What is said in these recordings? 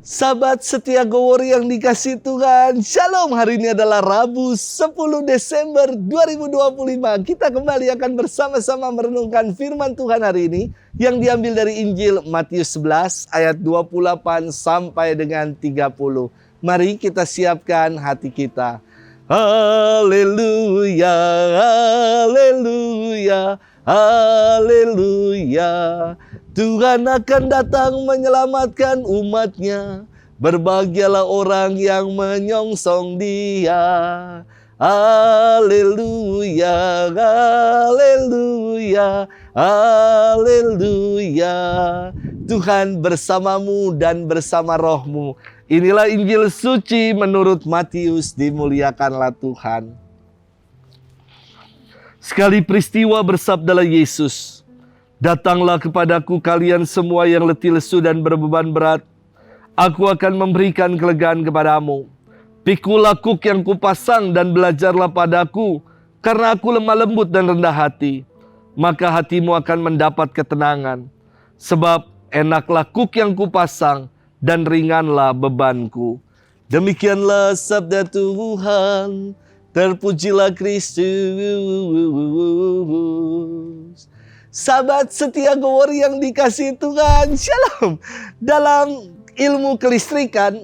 Sahabat setia Gowori yang dikasih Tuhan, Shalom. Hari ini adalah Rabu 10 Desember 2025. Kita kembali akan bersama-sama merenungkan firman Tuhan hari ini yang diambil dari Injil Matius 11 ayat 28 sampai dengan 30. Mari kita siapkan hati kita. Haleluya, haleluya, haleluya. Tuhan akan datang menyelamatkan umatnya. Berbahagialah orang yang menyongsong Dia. Haleluya, haleluya, haleluya. Tuhan bersamamu dan bersama rohmu. Inilah Injil suci menurut Matius, dimuliakanlah Tuhan. Sekali peristiwa bersabdalah Yesus, "Datanglah kepadaku kalian semua yang letih lesu dan berbeban berat. Aku akan memberikan kelegaan kepadamu. Pikulah kuk yang kupasang dan belajarlah padaku, karena aku lemah lembut dan rendah hati. Maka hatimu akan mendapat ketenangan. Sebab enaklah kuk yang kupasang dan ringanlah bebanku." Demikianlah sabda Tuhan. Terpujilah Kristus. Sahabat setia Gowori yang dikasih Tuhan, Shalom. Dalam ilmu kelistrikan,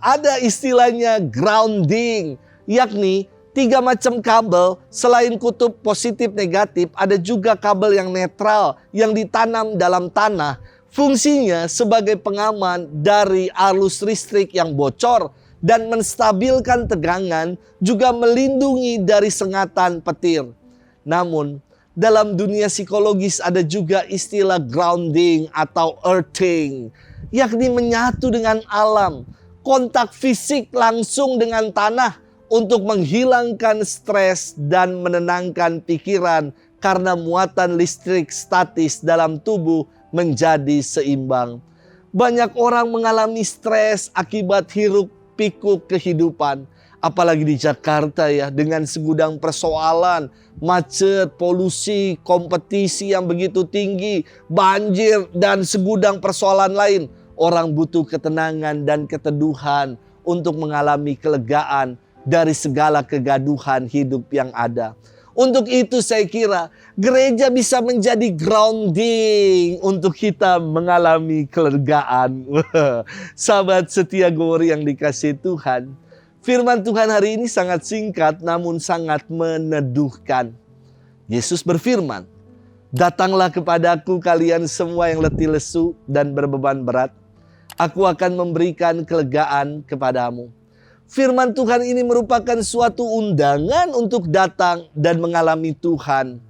ada istilahnya grounding, yakni 3 macam kabel. Selain kutub positif negatif, ada juga kabel yang netral yang ditanam dalam tanah. Fungsinya sebagai pengaman dari arus listrik yang bocor dan menstabilkan tegangan, juga melindungi dari sengatan petir. Namun, dalam dunia psikologis ada juga istilah grounding atau earthing, yakni menyatu dengan alam, kontak fisik langsung dengan tanah untuk menghilangkan stres dan menenangkan pikiran karena muatan listrik statis dalam tubuh menjadi seimbang. Banyak orang mengalami stres akibat hiruk pikuk kehidupan. Apalagi di Jakarta ya, dengan segudang persoalan, macet, polusi, kompetisi yang begitu tinggi, banjir, dan segudang persoalan lain. Orang butuh ketenangan dan keteduhan untuk mengalami kelegaan dari segala kegaduhan hidup yang ada. Untuk itu saya kira gereja bisa menjadi grounding untuk kita mengalami kelegaan. Sahabat setia Gowori yang dikasih Tuhan, firman Tuhan hari ini sangat singkat namun sangat meneduhkan. Yesus berfirman, "Datanglah kepadaku kalian semua yang letih lesu dan berbeban berat. Aku akan memberikan kelegaan kepadamu." Firman Tuhan ini merupakan suatu undangan untuk datang dan mengalami Tuhan.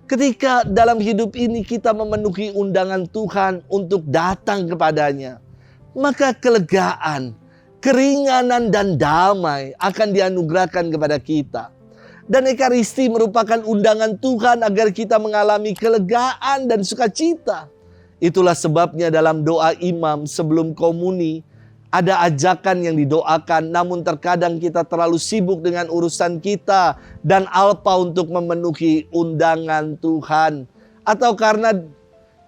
Ketika dalam hidup ini kita memenuhi undangan Tuhan untuk datang kepadanya, maka kelegaan, keringanan dan damai akan dianugerahkan kepada kita. Dan Ekaristi merupakan undangan Tuhan agar kita mengalami kelegaan dan sukacita. Itulah sebabnya dalam doa imam sebelum komuni, ada ajakan yang didoakan, namun terkadang kita terlalu sibuk dengan urusan kita dan alpa untuk memenuhi undangan Tuhan. Atau karena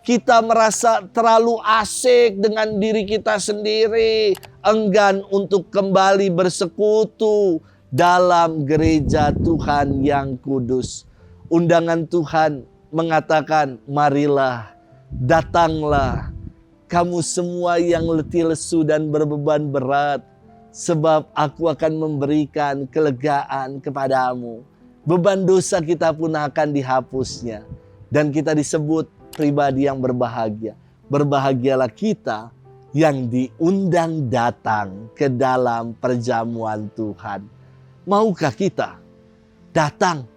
kita merasa terlalu asik dengan diri kita sendiri, enggan untuk kembali bersekutu dalam gereja Tuhan yang kudus. Undangan Tuhan mengatakan, "Marilah, datanglah, kamu semua yang letih lesu dan berbeban berat, sebab aku akan memberikan kelegaan kepadamu." Beban dosa kita pun akan dihapusnya. Dan kita disebut pribadi yang berbahagia. Berbahagialah kita yang diundang datang ke dalam perjamuan Tuhan. Maukah kita datang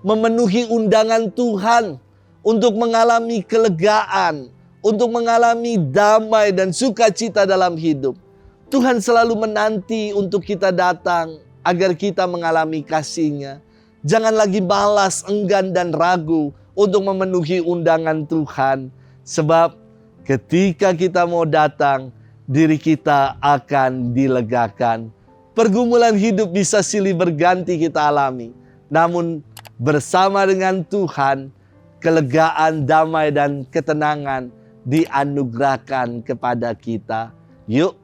memenuhi undangan Tuhan untuk mengalami kelegaan, untuk mengalami damai dan sukacita dalam hidup? Tuhan selalu menanti untuk kita datang agar kita mengalami kasih-Nya. Jangan lagi malas, enggan dan ragu untuk memenuhi undangan Tuhan. Sebab ketika kita mau datang, diri kita akan dilegakan. Pergumulan hidup bisa silih berganti kita alami. Namun bersama dengan Tuhan, kelegaan, damai dan ketenangan dianugerahkan kepada kita. Yuk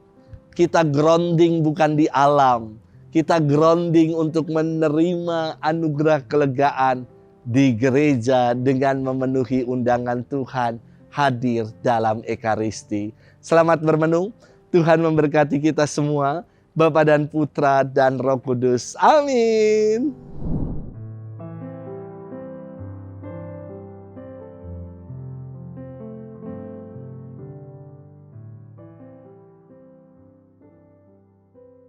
Kita grounding bukan di alam. Kita grounding untuk menerima anugerah kelegaan di gereja dengan memenuhi undangan Tuhan hadir dalam Ekaristi. Selamat bermenung. Tuhan memberkati kita semua. Bapa dan Putra dan Roh Kudus. Amin.